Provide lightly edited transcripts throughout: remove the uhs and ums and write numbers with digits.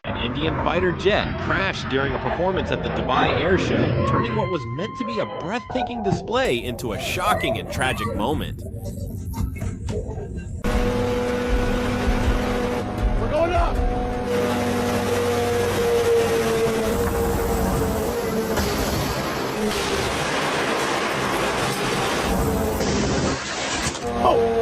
An Indian fighter jet crashed during a performance at the Dubai Air Show, turning what was meant to be a breathtaking display into a shocking and tragic moment. We're going up! Oh!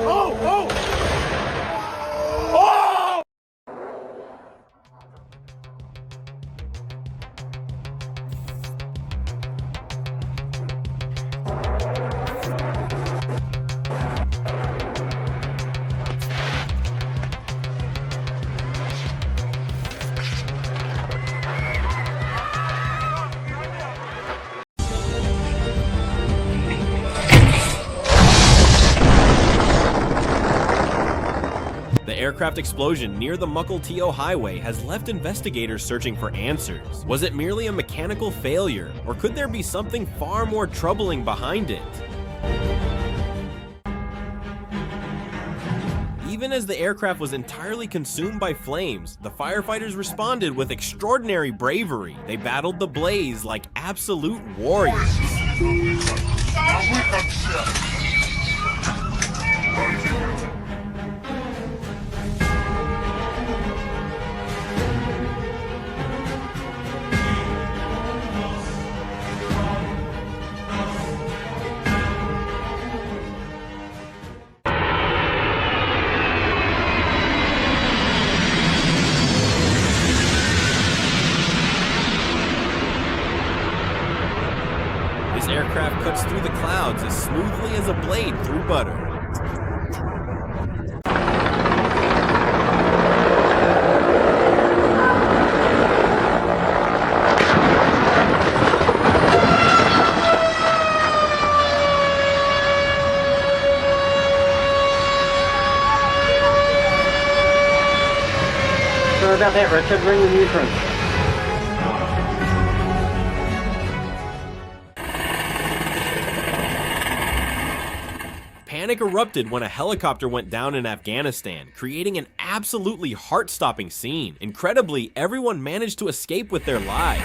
The aircraft explosion near the Mukilteo Highway has left investigators searching for answers. Was it merely a mechanical failure, or could there be something far more troubling behind it? Even as the aircraft was entirely consumed by flames, the firefighters responded with extraordinary bravery. They battled the blaze like absolute warriors. This aircraft cuts through the clouds as smoothly as a blade through butter. Sorry about that, Richard. Ring the neutron. Panic erupted when a helicopter went down in Afghanistan, creating an absolutely heart-stopping scene. Incredibly, everyone managed to escape with their lives.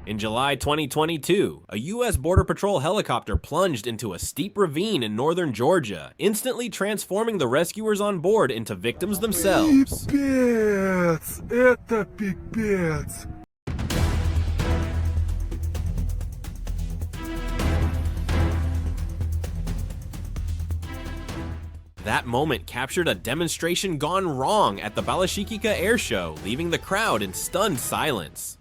In July 2022, a U.S. Border Patrol helicopter plunged into a steep ravine in northern Georgia, instantly transforming the rescuers on board into victims themselves. Пипец! Это пипец! That moment captured a demonstration gone wrong at the Balashikika Air Show, leaving the crowd in stunned silence.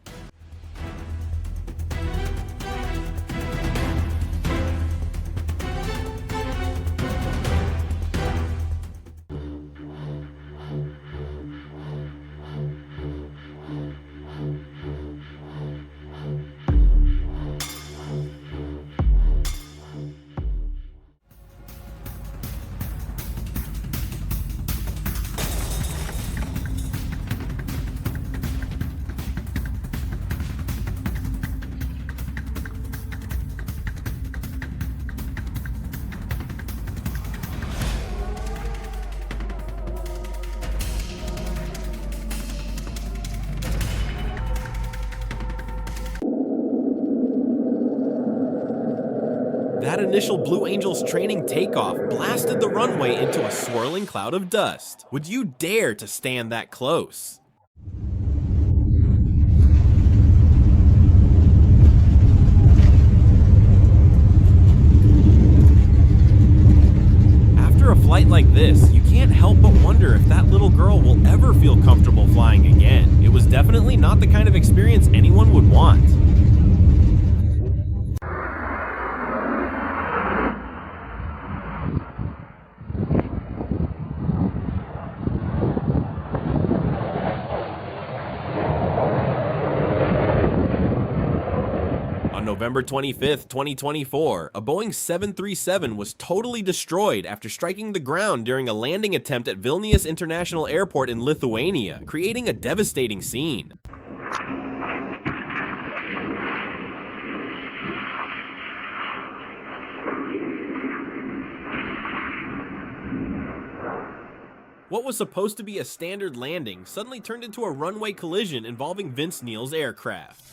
That initial Blue Angels training takeoff blasted the runway into a swirling cloud of dust. Would you dare to stand that close? After a flight like this, you can't help but wonder if that little girl will ever feel comfortable flying again. It was definitely not the kind of experience anyone would want. On November 25th, 2024, a Boeing 737 was totally destroyed after striking the ground during a landing attempt at Vilnius International Airport in Lithuania, creating a devastating scene. What was supposed to be a standard landing suddenly turned into a runway collision involving Vince Neil's aircraft.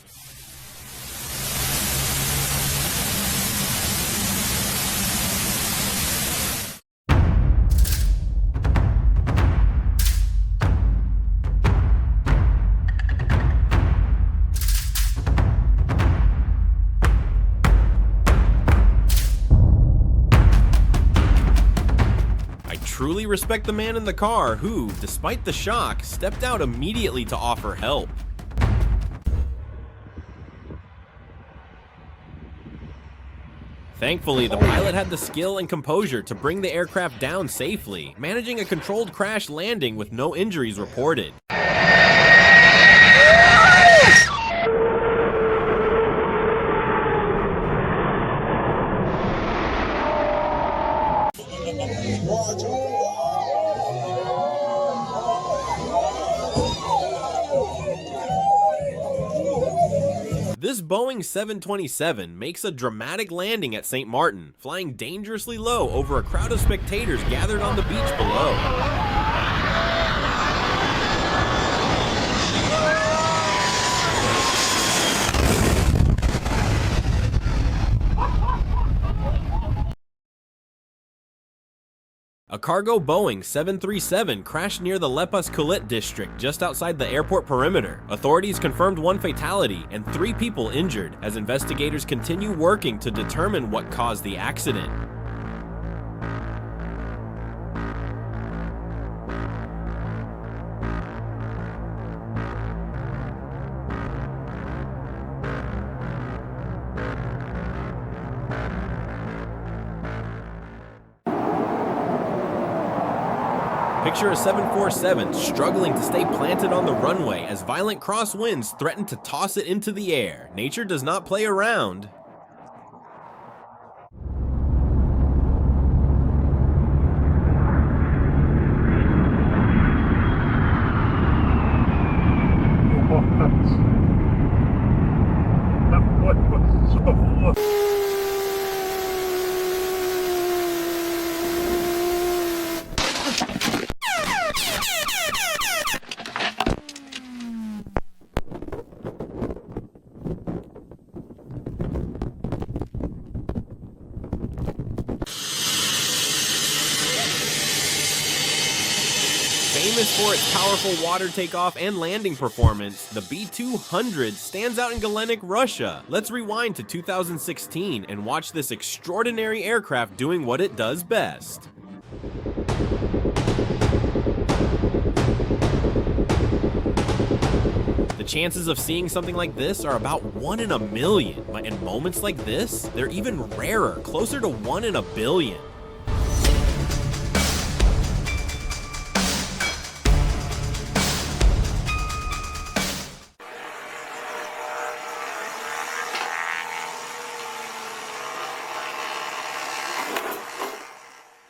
Truly respect the man in the car who, despite the shock, stepped out immediately to offer help. Thankfully, the pilot had the skill and composure to bring the aircraft down safely, managing a controlled crash landing with no injuries reported. This Boeing 727 makes a dramatic landing at St. Martin, flying dangerously low over a crowd of spectators gathered on the beach below. A cargo Boeing 737 crashed near the Lepas Kulit district just outside the airport perimeter. Authorities confirmed 1 fatality and 3 people injured as investigators continue working to determine what caused the accident. Picture a 747 struggling to stay planted on the runway as violent crosswinds threaten to toss it into the air. Nature does not play around. Famous for its powerful water takeoff and landing performance, the B-200 stands out in Galenik, Russia. Let's rewind to 2016 and watch this extraordinary aircraft doing what it does best. The chances of seeing something like this are about 1 in a million, but in moments like this, they're even rarer, closer to 1 in a billion.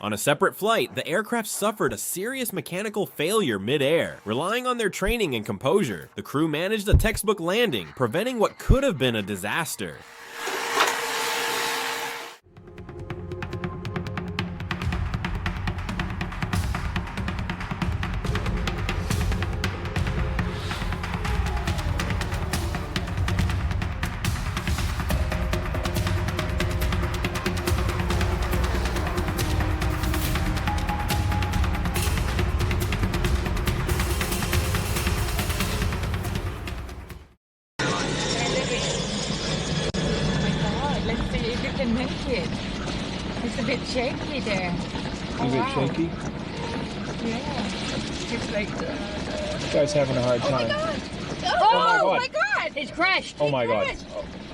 On a separate flight, the aircraft suffered a serious mechanical failure mid-air. Relying on their training and composure, the crew managed a textbook landing, preventing what could have been a disaster. It's a bit shaky there. A bit shaky? Yeah. It's like This guy's having a hard time. Oh my god! It's crashed! Oh my god.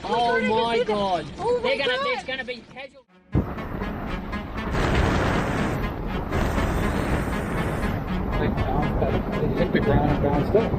Oh my god! Oh my There's gonna be casual. It hit the ground and bounced up.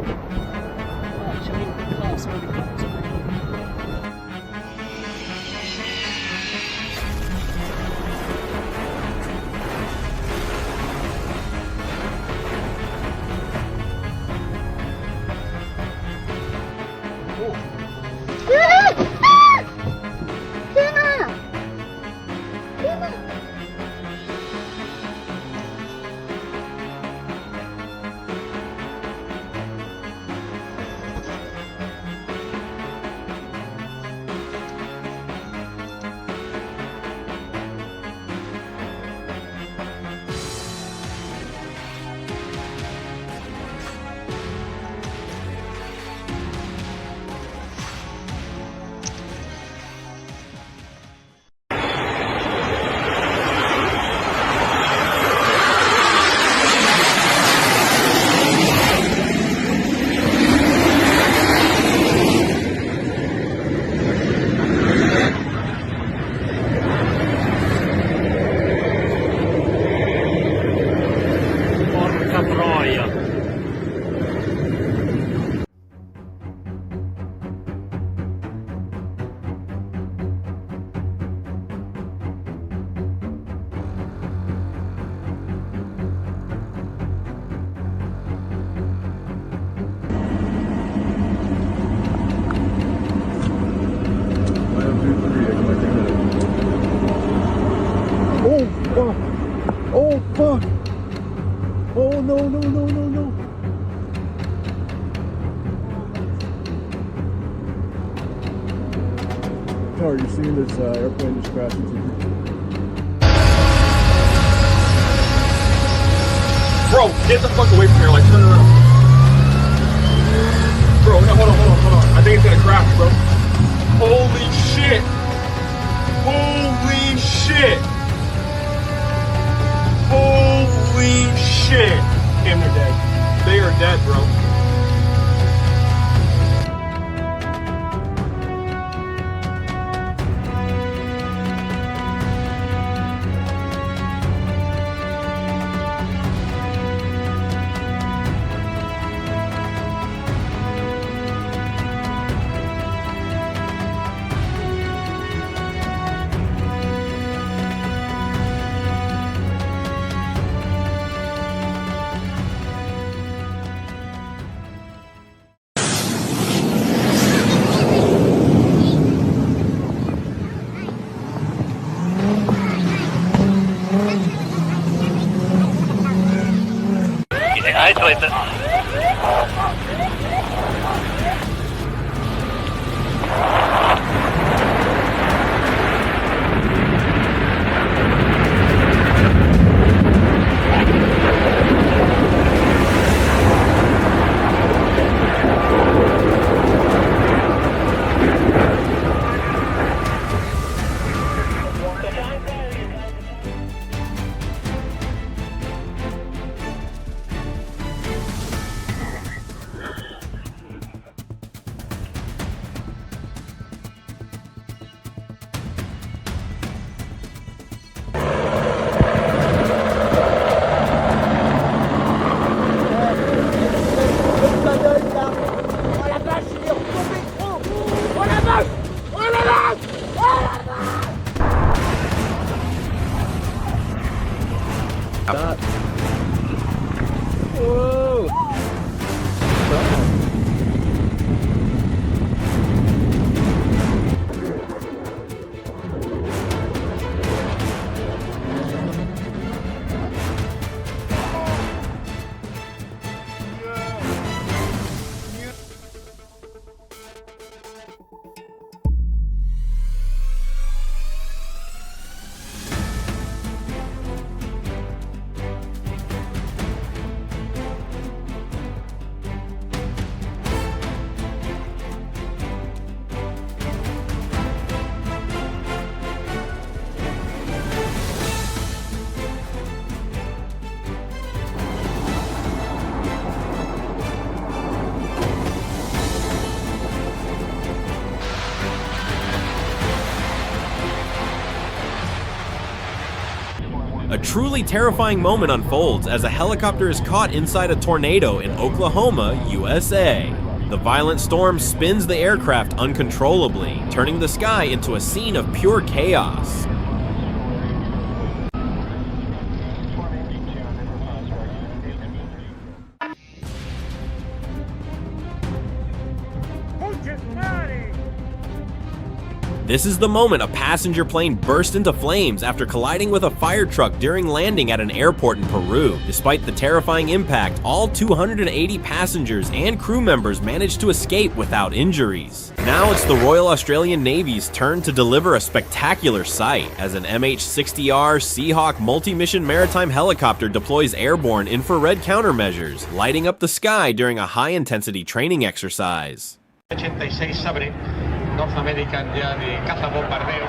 car. You're seeing this airplane just crash into you. Bro, get the fuck away from here, like turn around. Bro, no, hold on. I think it's gonna crash, bro. Holy shit! Holy shit! Holy shit! And they're dead. They are dead, bro. Isolate this. A truly terrifying moment unfolds as a helicopter is caught inside a tornado in Oklahoma, USA. The violent storm spins the aircraft uncontrollably, turning the sky into a scene of pure chaos. This is the moment a passenger plane burst into flames after colliding with a fire truck during landing at an airport in Peru. Despite the terrifying impact, all 280 passengers and crew members managed to escape without injuries. Now it's the Royal Australian Navy's turn to deliver a spectacular sight as an MH-60R Seahawk multi-mission maritime helicopter deploys airborne infrared countermeasures, lighting up the sky during a high-intensity training exercise. 86 Sabre, North American ya de caza bombardeo.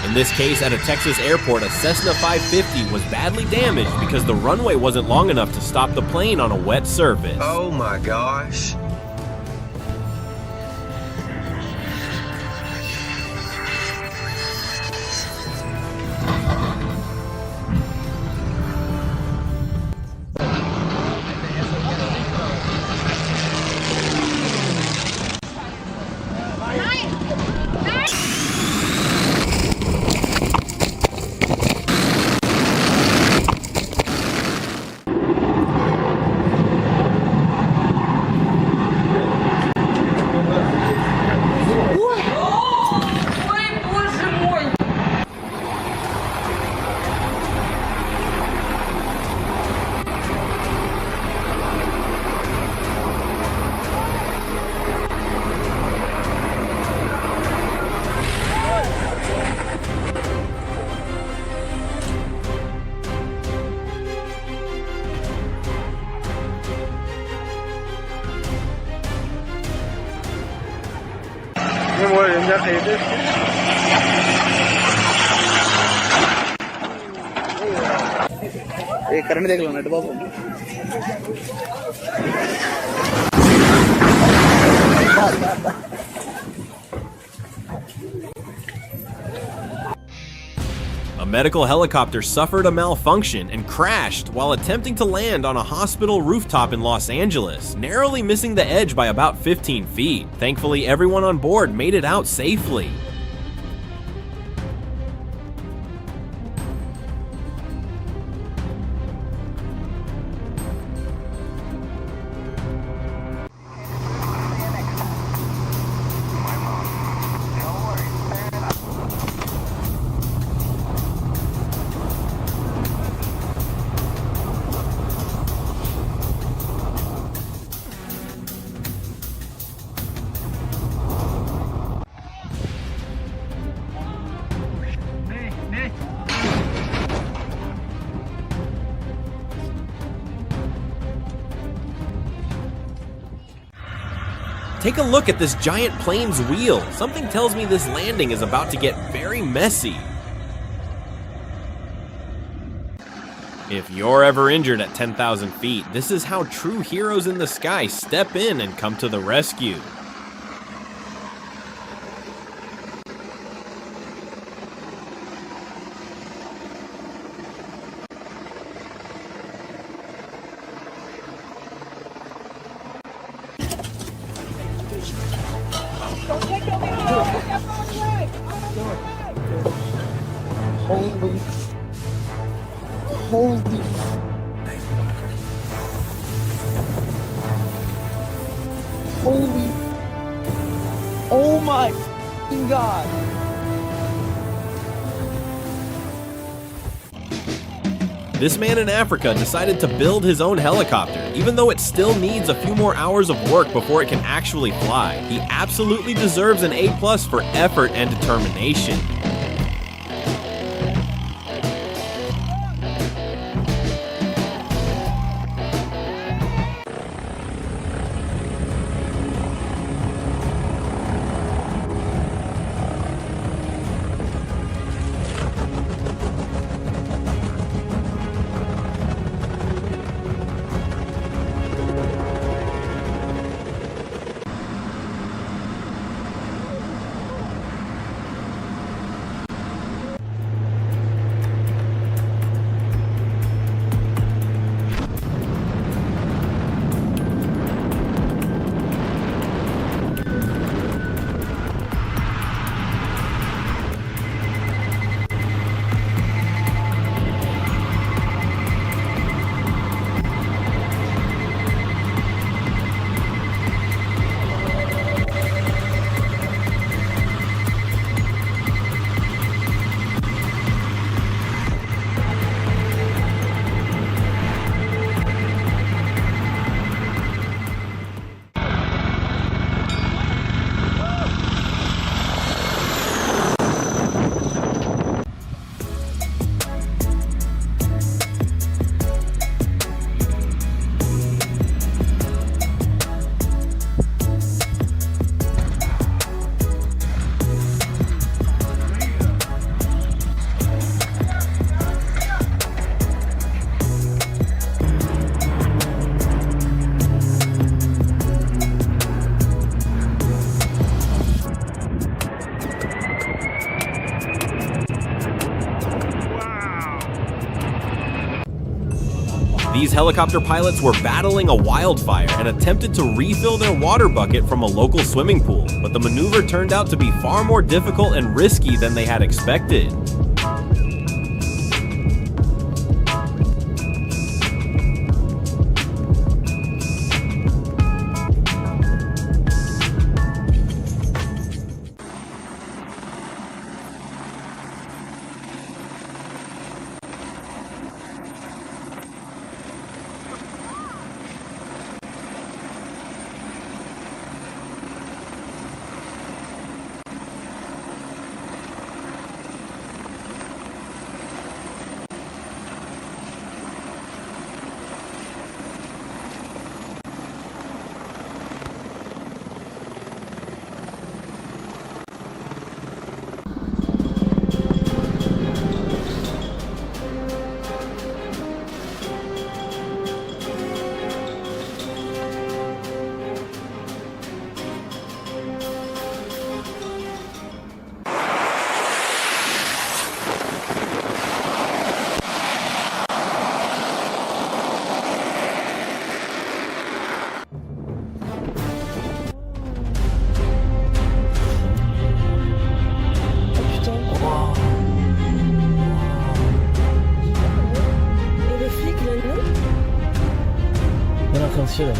In this case, at a Texas airport, a Cessna 550 was badly damaged because the runway wasn't long enough to stop the plane on a wet surface. Oh my gosh. Current देख लो नेट बाबू A medical helicopter suffered a malfunction and crashed while attempting to land on a hospital rooftop in Los Angeles, narrowly missing the edge by about 15 feet. Thankfully, everyone on board made it out safely. Take a look at this giant plane's wheel. Something tells me this landing is about to get very messy. If you're ever injured at 10,000 feet, this is how true heroes in the sky step in and come to the rescue. Holy, oh my God. This man in Africa decided to build his own helicopter, even though it still needs a few more hours of work before it can actually fly. He absolutely deserves an A+ for effort and determination. These helicopter pilots were battling a wildfire and attempted to refill their water bucket from a local swimming pool, but the maneuver turned out to be far more difficult and risky than they had expected. consider.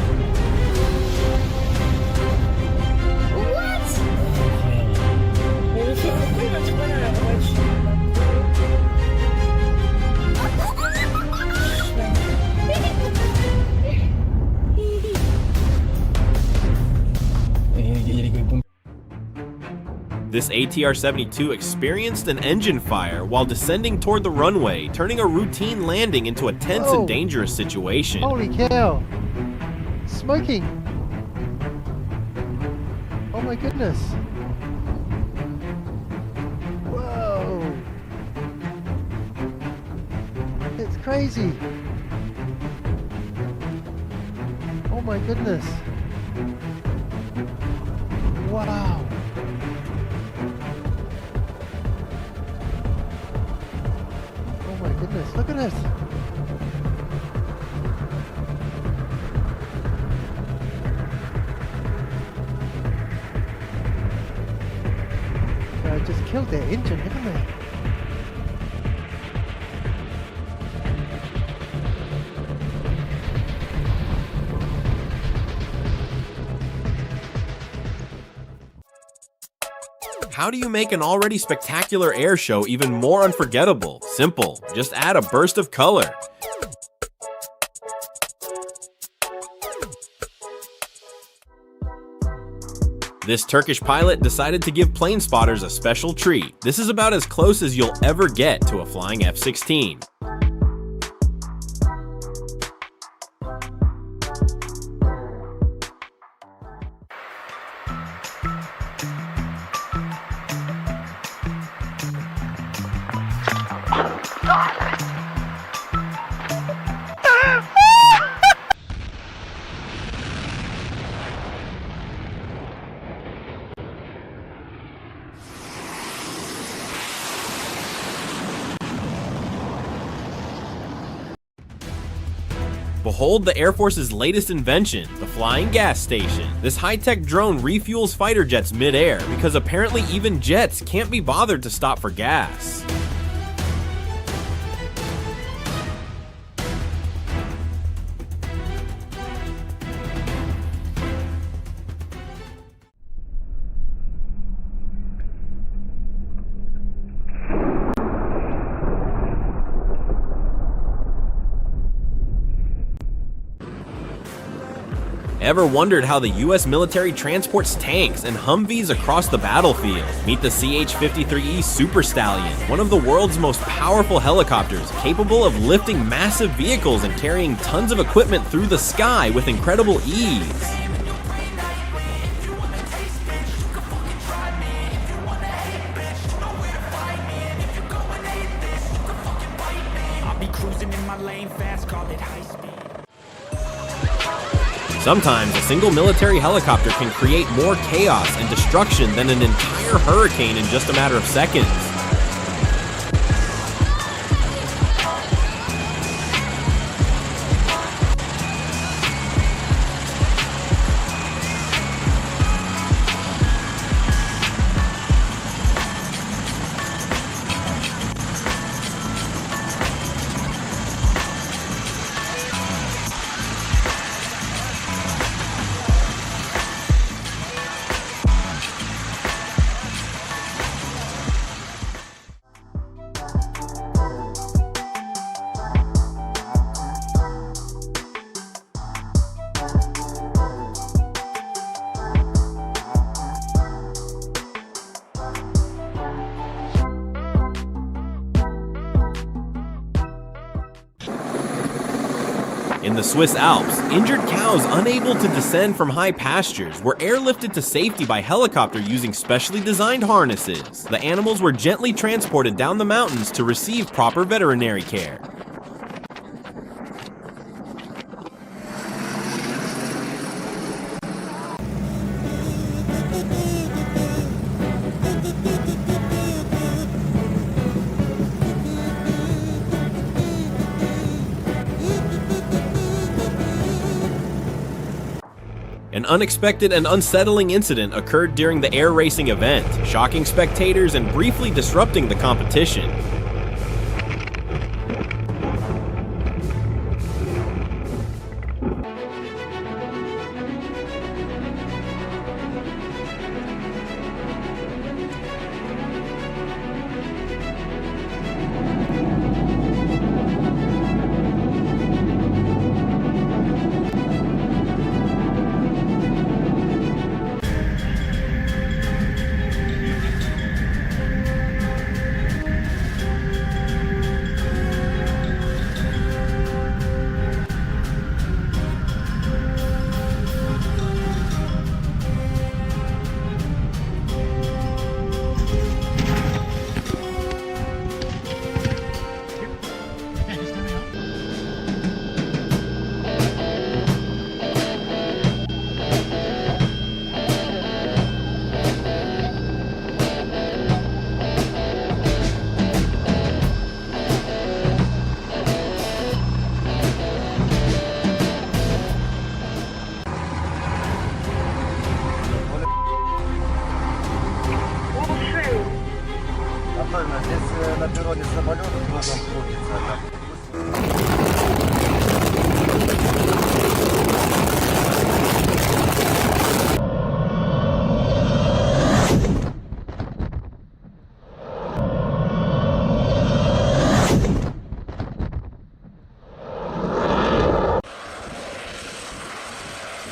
This ATR-72 experienced an engine fire while descending toward the runway, turning a routine landing into a tense and dangerous situation. Holy cow! Smoking! Oh my goodness! Whoa! It's crazy! Oh my goodness! Wow! Oh my goodness, look at this! I just killed their engine, haven't they? How do you make an already spectacular air show even more unforgettable? Simple, just add a burst of color. This Turkish pilot decided to give plane spotters a special treat. This is about as close as you'll ever get to a flying F-16. Behold the Air Force's latest invention, the flying gas station. This high-tech drone refuels fighter jets mid-air because apparently even jets can't be bothered to stop for gas. Ever wondered how the US military transports tanks and Humvees across the battlefield? Meet the CH-53E Super Stallion, one of the world's most powerful helicopters, capable of lifting massive vehicles and carrying tons of equipment through the sky with incredible ease. Sometimes a single military helicopter can create more chaos and destruction than an entire hurricane in just a matter of seconds. In the Swiss Alps, injured cows unable to descend from high pastures were airlifted to safety by helicopter using specially designed harnesses. The animals were gently transported down the mountains to receive proper veterinary care. An unexpected and unsettling incident occurred during the air racing event, shocking spectators and briefly disrupting the competition.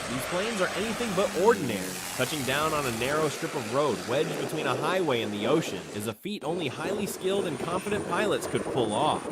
These planes are anything but ordinary. Touching down on a narrow strip of road wedged between a highway and the ocean is a feat only highly skilled and confident pilots could pull off.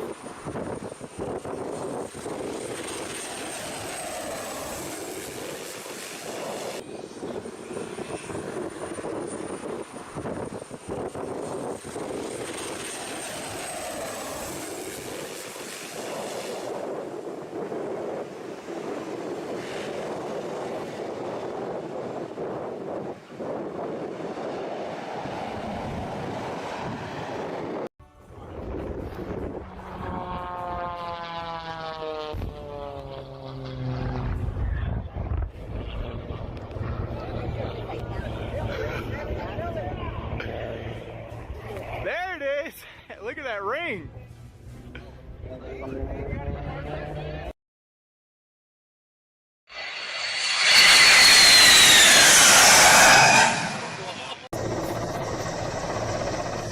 There it is! Look at that ring!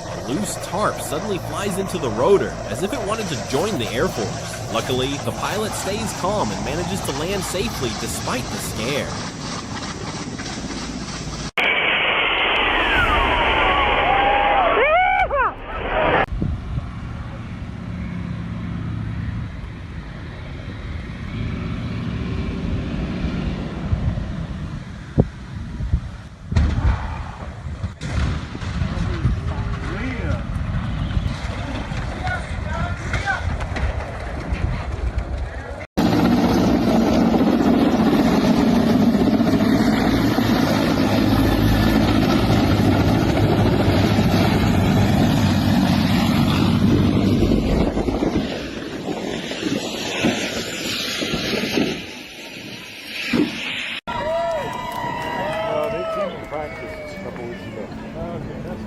A loose tarp suddenly flies into the rotor, as if it wanted to join the Air Force. Luckily, the pilot stays calm and manages to land safely despite the scare. Practice a couple weeks ago. Okay, that's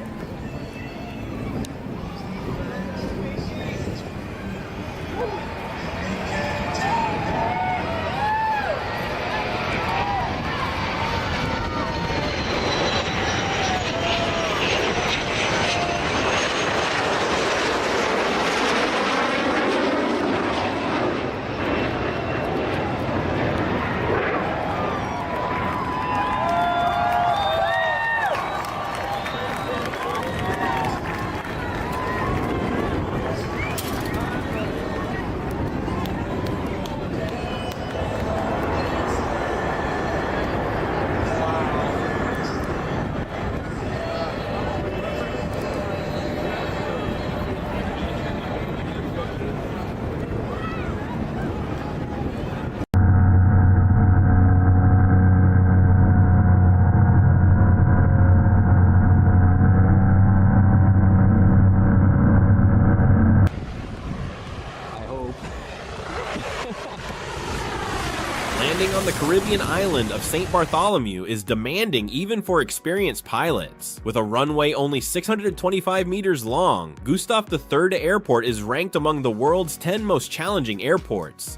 Landing on the Caribbean island of St. Bartholomew is demanding even for experienced pilots. With a runway only 625 meters long, Gustav III Airport is ranked among the world's 10 most challenging airports.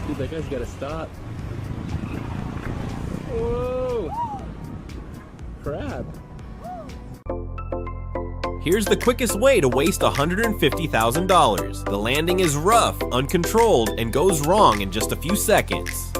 Dude, that guy's gotta stop. Whoa! Crap. Here's the quickest way to waste $150,000. The landing is rough, uncontrolled, and goes wrong in just a few seconds.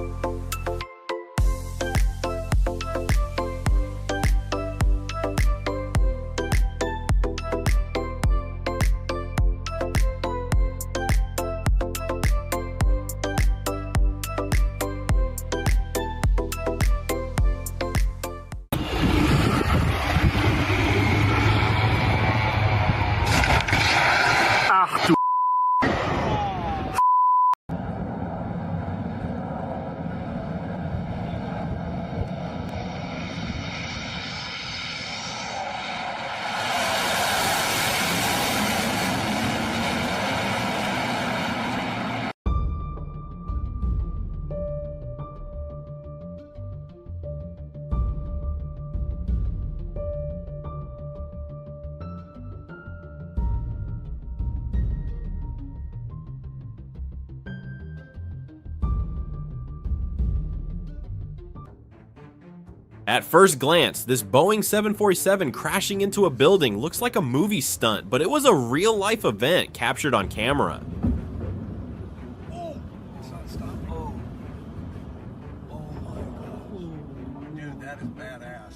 At first glance, this Boeing 747 crashing into a building looks like a movie stunt, but it was a real-life event captured on camera. It's not stop. Oh my god. Dude, that is badass.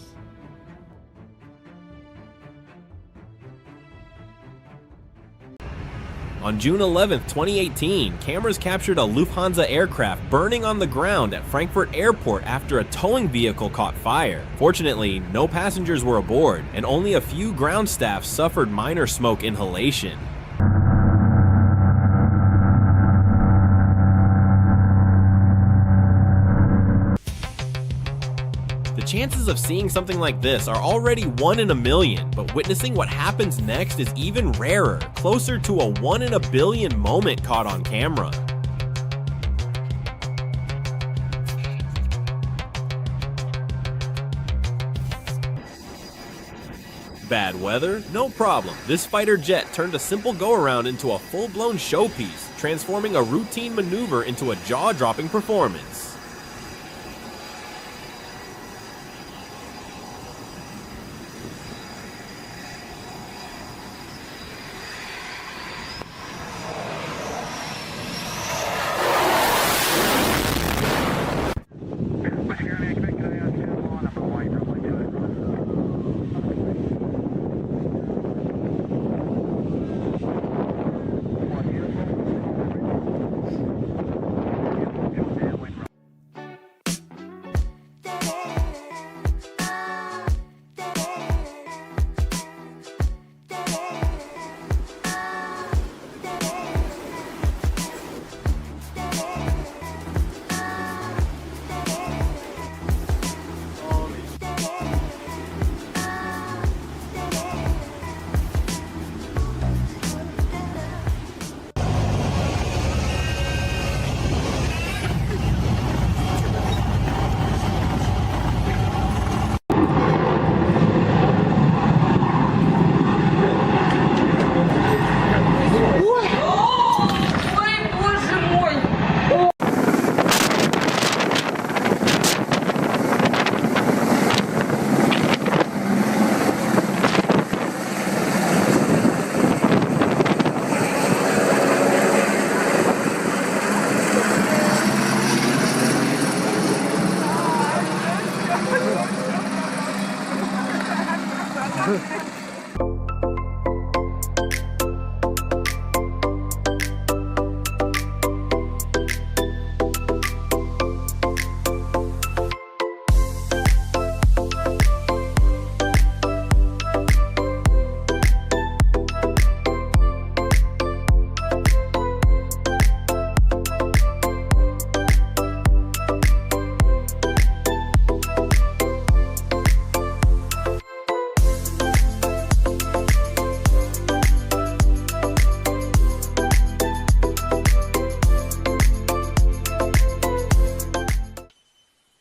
On June 11, 2018, cameras captured a Lufthansa aircraft burning on the ground at Frankfurt Airport after a towing vehicle caught fire. Fortunately, no passengers were aboard, and only a few ground staff suffered minor smoke inhalation. The chances of seeing something like this are already 1 in a million, but witnessing what happens next is even rarer, closer to a 1 in a billion moment caught on camera. Bad weather? No problem. This fighter jet turned a simple go-around into a full-blown showpiece, transforming a routine maneuver into a jaw-dropping performance.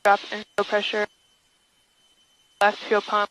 Drop in fuel pressure. Left fuel pump.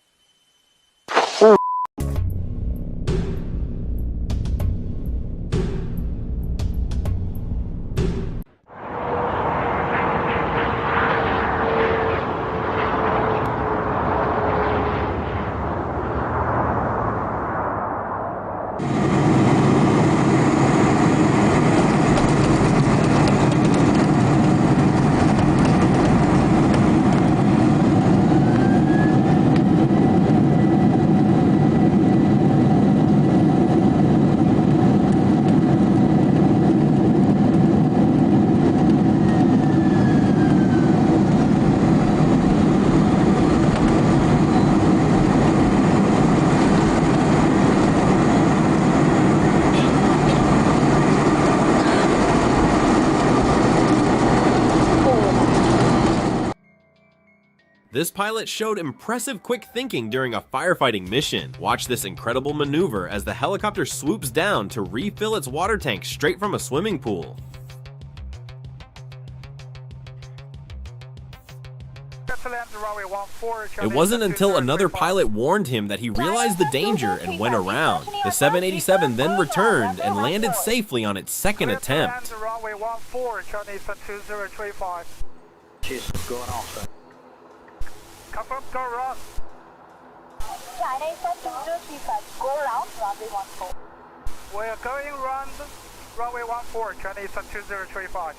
This pilot showed impressive quick thinking during a firefighting mission. Watch this incredible maneuver as the helicopter swoops down to refill its water tank straight from a swimming pool. It wasn't until another pilot warned him that he realized the danger and went around. The 787 then returned and landed safely on its second attempt. She's going off, sir. Confirm, go round. China Eastern 2035, go round, runway 14. We're going round, runway 14, China Eastern 2035.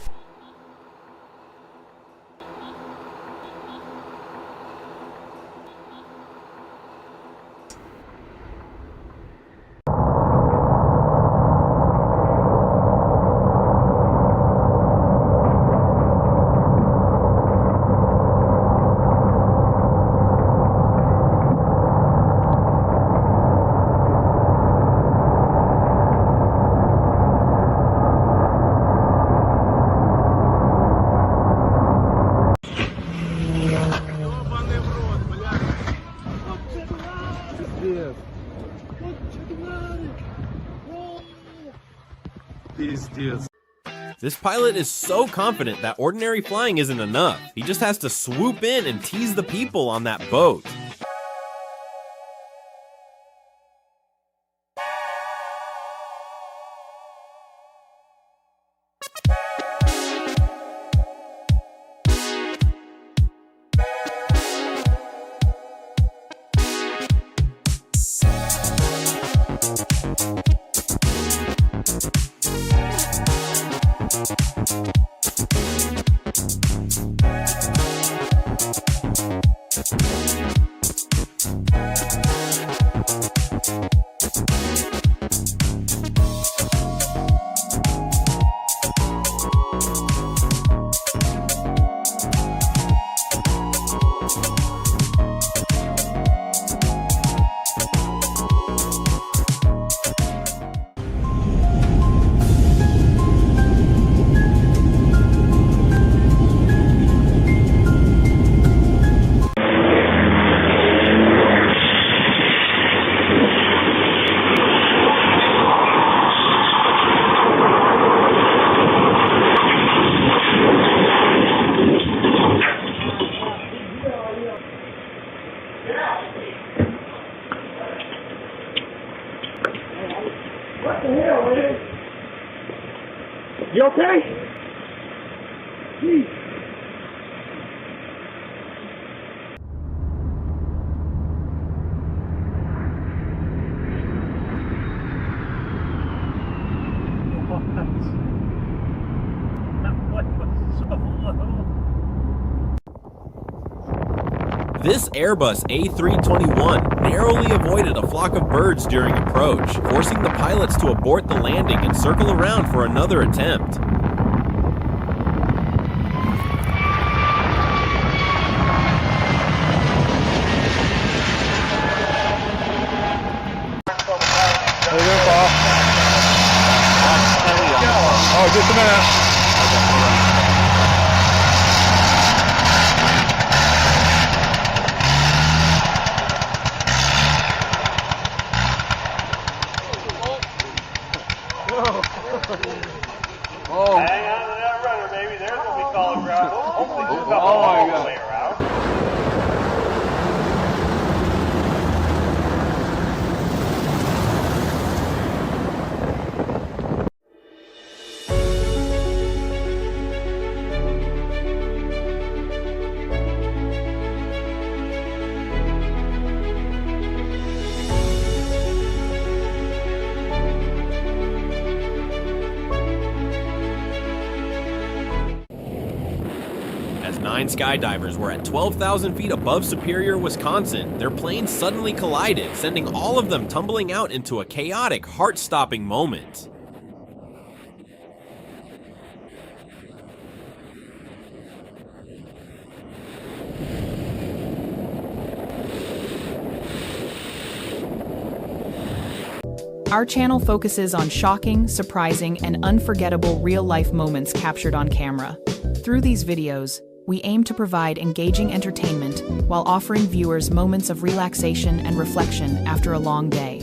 This pilot is so confident that ordinary flying isn't enough. He just has to swoop in and tease the people on that boat. You okay? Jeez. This Airbus A321 narrowly avoided a flock of birds during approach, forcing the pilots to abort the landing and circle around for another attempt. Oh, just a minute. Oh. Hang on to that rudder, baby. There's what we call a ground. Hopefully there's nothing all the way around. As 9 skydivers were at 12,000 feet above Superior, Wisconsin, their planes suddenly collided, sending all of them tumbling out into a chaotic, heart-stopping moment. Our channel focuses on shocking, surprising, and unforgettable real-life moments captured on camera. Through these videos, we aim to provide engaging entertainment while offering viewers moments of relaxation and reflection after a long day.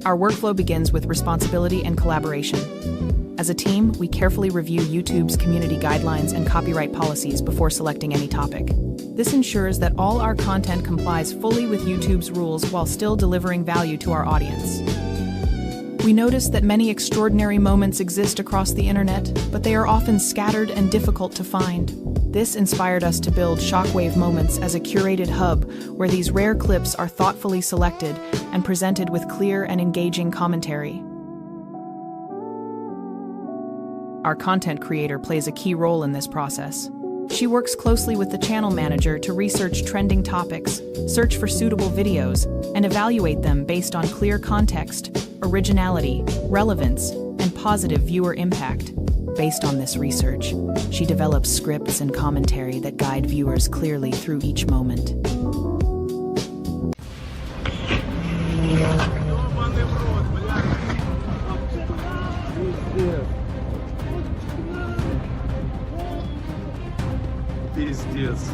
Our workflow begins with responsibility and collaboration. As a team, we carefully review YouTube's community guidelines and copyright policies before selecting any topic. This ensures that all our content complies fully with YouTube's rules while still delivering value to our audience. We notice that many extraordinary moments exist across the internet, but they are often scattered and difficult to find. This inspired us to build Shockwave Moments as a curated hub where these rare clips are thoughtfully selected and presented with clear and engaging commentary. Our content creator plays a key role in this process. She works closely with the channel manager to research trending topics, search for suitable videos, and evaluate them based on clear context, originality, relevance, and positive viewer impact. Based on this research, she develops scripts and commentary that guide viewers clearly through each moment. Пиздец.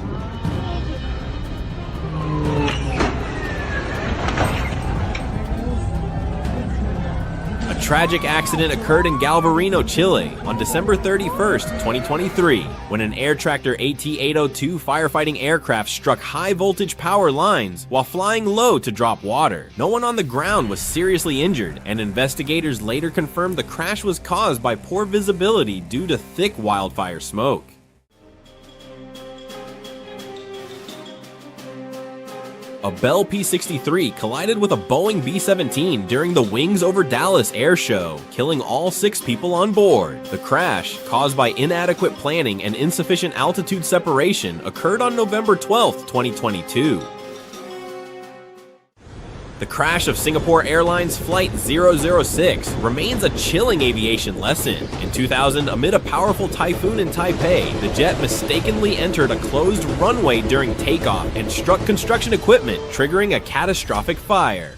A tragic accident occurred in Galvarino, Chile on December 31st, 2023, when an air tractor AT-802 firefighting aircraft struck high-voltage power lines while flying low to drop water. No one on the ground was seriously injured, and investigators later confirmed the crash was caused by poor visibility due to thick wildfire smoke. A Bell P-63 collided with a Boeing B-17 during the Wings Over Dallas air show, killing all 6 people on board. The crash, caused by inadequate planning and insufficient altitude separation, occurred on November 12, 2022. The crash of Singapore Airlines Flight 006 remains a chilling aviation lesson. In 2000, amid a powerful typhoon in Taipei, the jet mistakenly entered a closed runway during takeoff and struck construction equipment, triggering a catastrophic fire.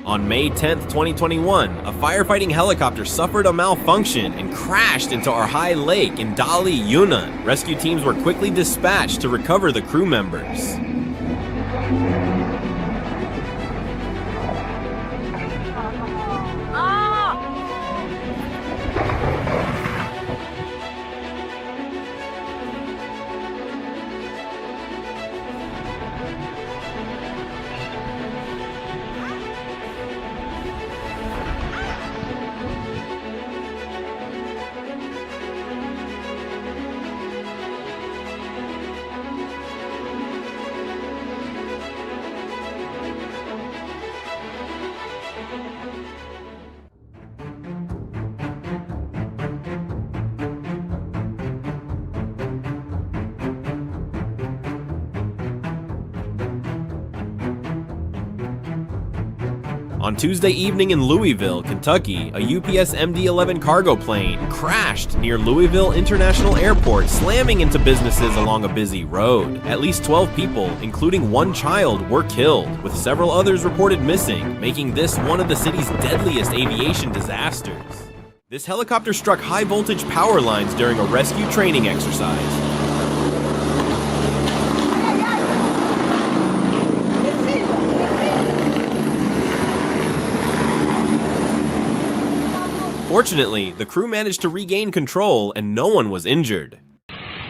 On May 10, 2021, a firefighting helicopter suffered a malfunction and crashed into Arhai Lake in Dali, Yunnan. Rescue teams were quickly dispatched to recover the crew members. On Tuesday evening in Louisville, Kentucky, a UPS MD-11 cargo plane crashed near Louisville International Airport, slamming into businesses along a busy road. At least 12 people, including 1 child, were killed, with several others reported missing, making this one of the city's deadliest aviation disasters. This helicopter struck high-voltage power lines during a rescue training exercise. Fortunately, the crew managed to regain control and no one was injured.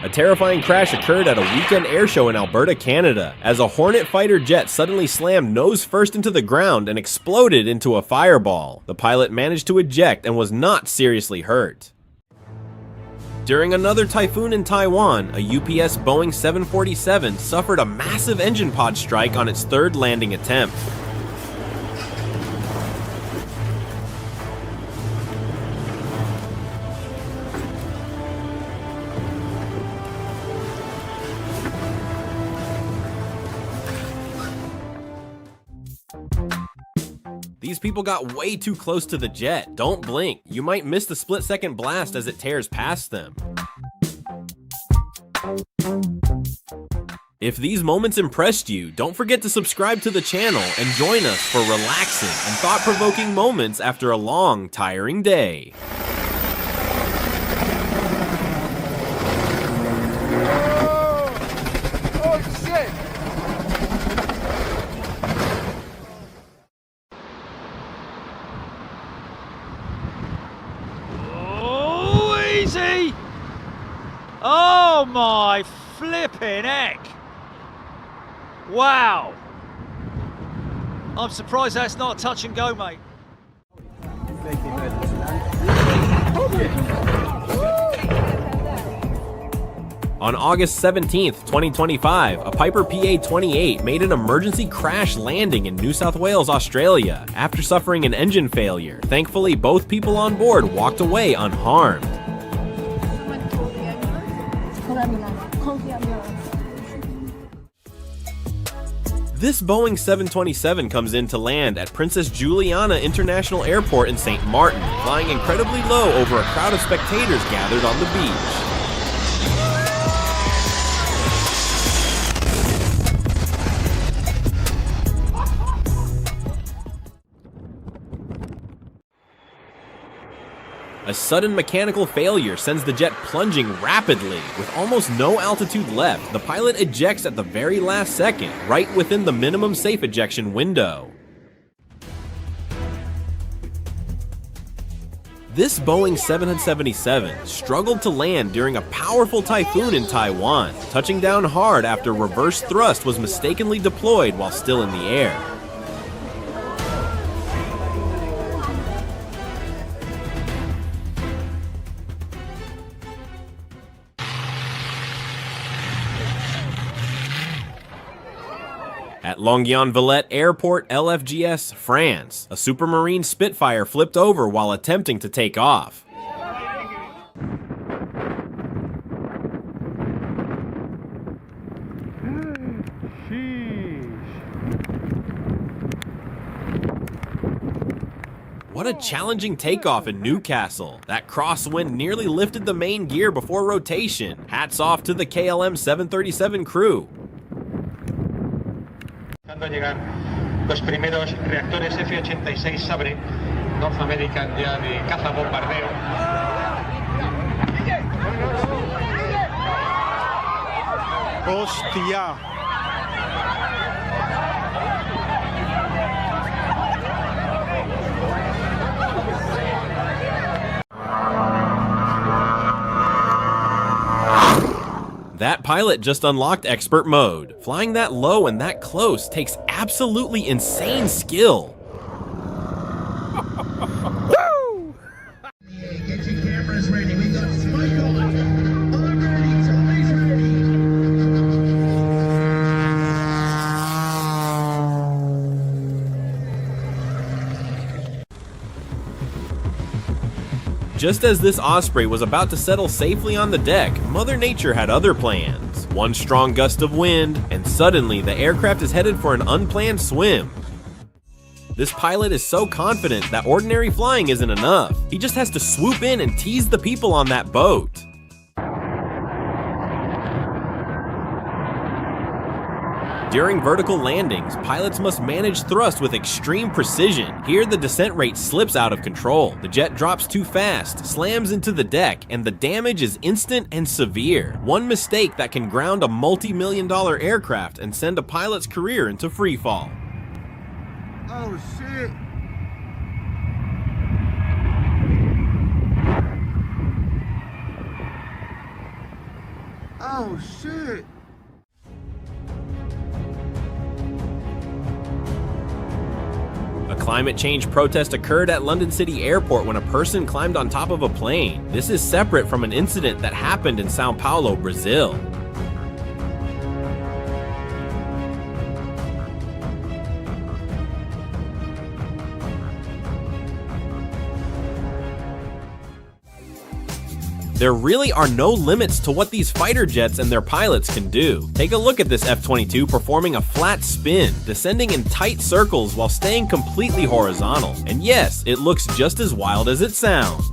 A terrifying crash occurred at a weekend air show in Alberta, Canada, as a Hornet fighter jet suddenly slammed nose first into the ground and exploded into a fireball. The pilot managed to eject and was not seriously hurt. During another typhoon in Taiwan, a UPS Boeing 747 suffered a massive engine pod strike on its 3rd landing attempt. These people got way too close to the jet. Don't blink. You might miss the split-second blast as it tears past them. If these moments impressed you, don't forget to subscribe to the channel and join us for relaxing and thought-provoking moments after a long, tiring day. Easy! Oh my flipping heck! Wow! I'm surprised that's not a touch and go, mate. On August 17th, 2025, a Piper PA-28 made an emergency crash landing in New South Wales, Australia, after suffering an engine failure. Thankfully, both people on board walked away unharmed. This Boeing 727 comes in to land at Princess Juliana International Airport in St. Martin, flying incredibly low over a crowd of spectators gathered on the beach. A sudden mechanical failure sends the jet plunging rapidly. With almost no altitude left, the pilot ejects at the very last second, right within the minimum safe ejection window. This Boeing 777 struggled to land during a powerful typhoon in Taiwan, touching down hard after reverse thrust was mistakenly deployed while still in the air. At Longyon-Villette Airport, LFGS, France, a Supermarine Spitfire flipped over while attempting to take off. What a challenging takeoff in Newcastle. That crosswind nearly lifted the main gear before rotation. Hats off to the KLM 737 crew. Llegar los primeros reactores F-86 Sabre, North American ya de caza bombardeo. Hostia. That pilot just unlocked expert mode. Flying that low and that close takes absolutely insane skill. Woo! Get your cameras ready. We got spike on. I'm ready. Tommy's ready. Just as this Osprey was about to settle safely on the deck, Mother Nature had other plans. One strong gust of wind, and suddenly the aircraft is headed for an unplanned swim. This pilot is so confident that ordinary flying isn't enough. He just has to swoop in and tease the people on that boat. During vertical landings, pilots must manage thrust with extreme precision. Here, the descent rate slips out of control. The jet drops too fast, slams into the deck, and the damage is instant and severe. One mistake that can ground a multi-million-dollar aircraft and send a pilot's career into freefall. Oh shit. Oh shit. A climate change protest occurred at London City Airport when a person climbed on top of a plane. This is separate from an incident that happened in Sao Paulo, Brazil. There really are no limits to what these fighter jets and their pilots can do. Take a look at this F-22 performing a flat spin, descending in tight circles while staying completely horizontal. And yes, it looks just as wild as it sounds.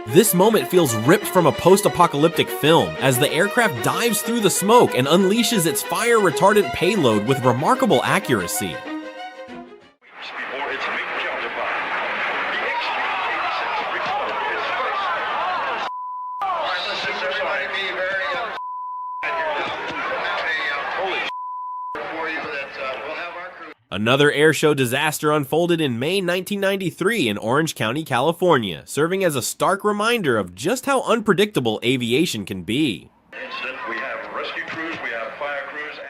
This moment feels ripped from a post-apocalyptic film as the aircraft dives through the smoke and unleashes its fire-retardant payload with remarkable accuracy. Another airshow disaster unfolded in May 1993 in Orange County, California, serving as a stark reminder of just how unpredictable aviation can be. Incident, we have rescue crews, we have fire crews, and...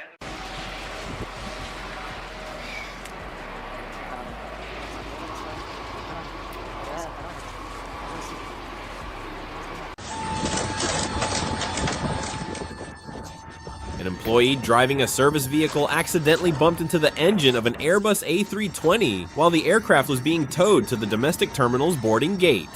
An employee driving a service vehicle accidentally bumped into the engine of an Airbus A320 while the aircraft was being towed to the domestic terminal's boarding gate.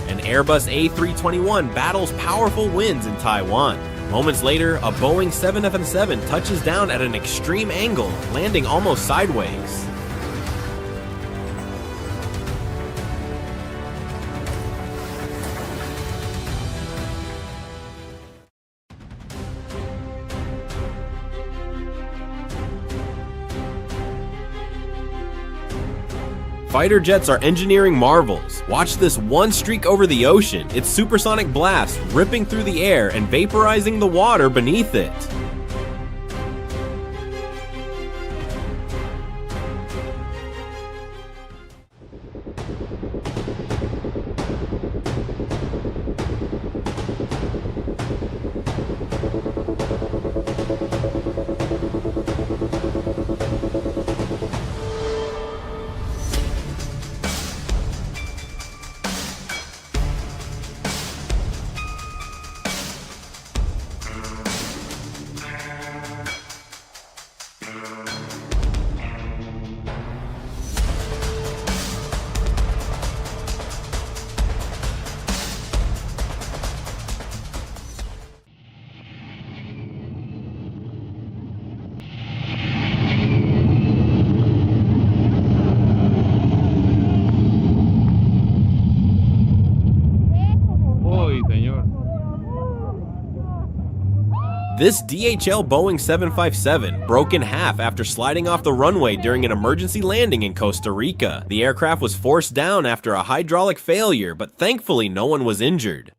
An Airbus A321 battles powerful winds in Taiwan. Moments later, a Boeing 777 touches down at an extreme angle, landing almost sideways. Fighter jets are engineering marvels. Watch this one streak over the ocean, its supersonic blast ripping through the air and vaporizing the water beneath it. This DHL Boeing 757 broke in half after sliding off the runway during an emergency landing in Costa Rica. The aircraft was forced down after a hydraulic failure, but thankfully no one was injured.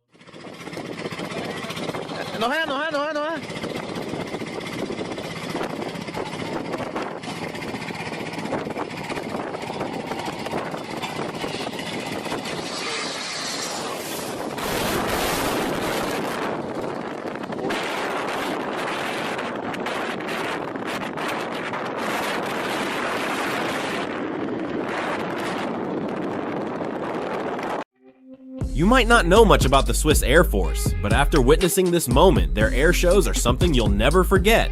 You might not know much about the Swiss Air Force, but after witnessing this moment, their air shows are something you'll never forget.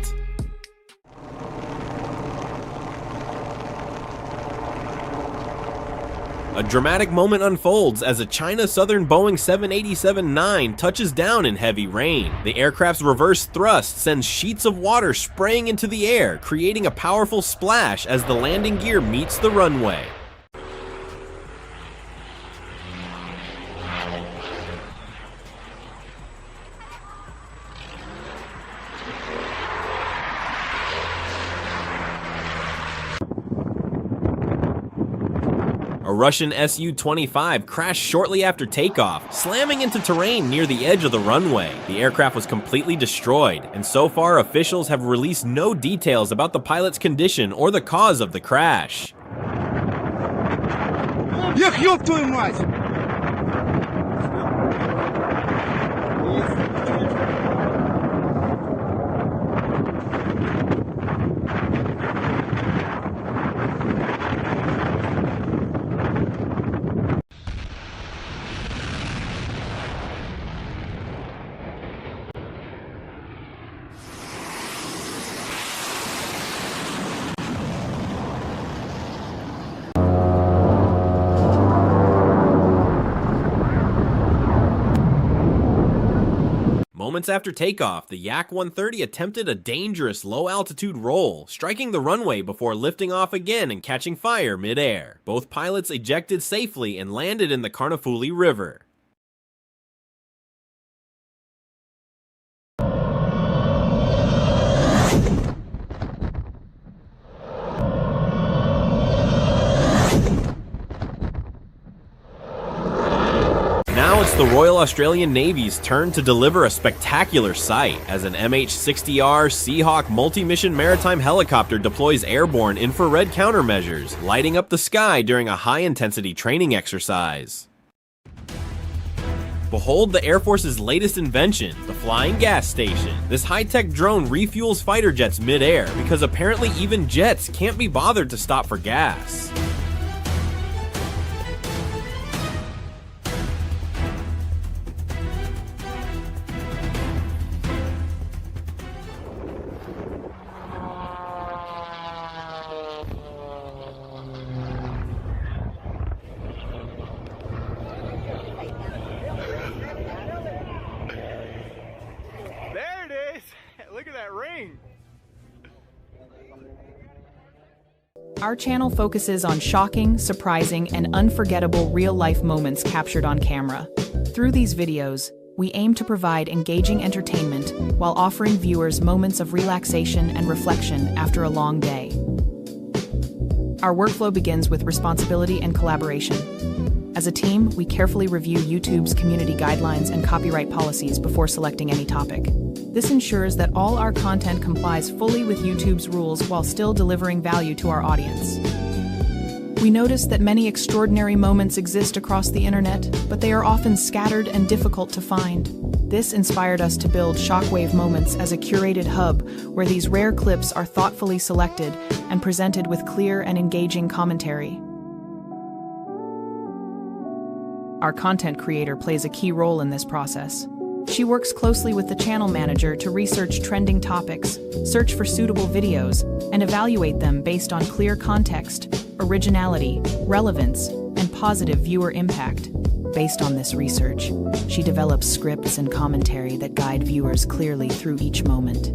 A dramatic moment unfolds as a China Southern Boeing 787-9 touches down in heavy rain. The aircraft's reverse thrust sends sheets of water spraying into the air, creating a powerful splash as the landing gear meets the runway. A Russian Su-25 crashed shortly after takeoff, slamming into terrain near the edge of the runway. The aircraft was completely destroyed, and so far officials have released no details about the pilot's condition or the cause of the crash. Moments after takeoff, the Yak 130 attempted a dangerous low-altitude roll, striking the runway before lifting off again and catching fire mid-air. Both pilots ejected safely and landed in the Carnifuli River. Now it's the Royal Australian Navy's turn to deliver a spectacular sight as an MH-60R Seahawk multi-mission maritime helicopter deploys airborne infrared countermeasures, lighting up the sky during a high-intensity training exercise. Behold the Air Force's latest invention, the Flying Gas Station. This high-tech drone refuels fighter jets mid-air because apparently even jets can't be bothered to stop for gas. Look at that ring. Our channel focuses on shocking, surprising, and unforgettable real-life moments captured on camera. Through these videos, we aim to provide engaging entertainment while offering viewers moments of relaxation and reflection after a long day. Our workflow begins with responsibility and collaboration. As a team, we carefully review YouTube's community guidelines and copyright policies before selecting any topic. This ensures that all our content complies fully with YouTube's rules while still delivering value to our audience. We notice that many extraordinary moments exist across the internet, but they are often scattered and difficult to find. This inspired us to build Shockwave Moments as a curated hub where these rare clips are thoughtfully selected and presented with clear and engaging commentary. Our content creator plays a key role in this process. She works closely with the channel manager to research trending topics, search for suitable videos, and evaluate them based on clear context, originality, relevance, and positive viewer impact. Based on this research, she develops scripts and commentary that guide viewers clearly through each moment.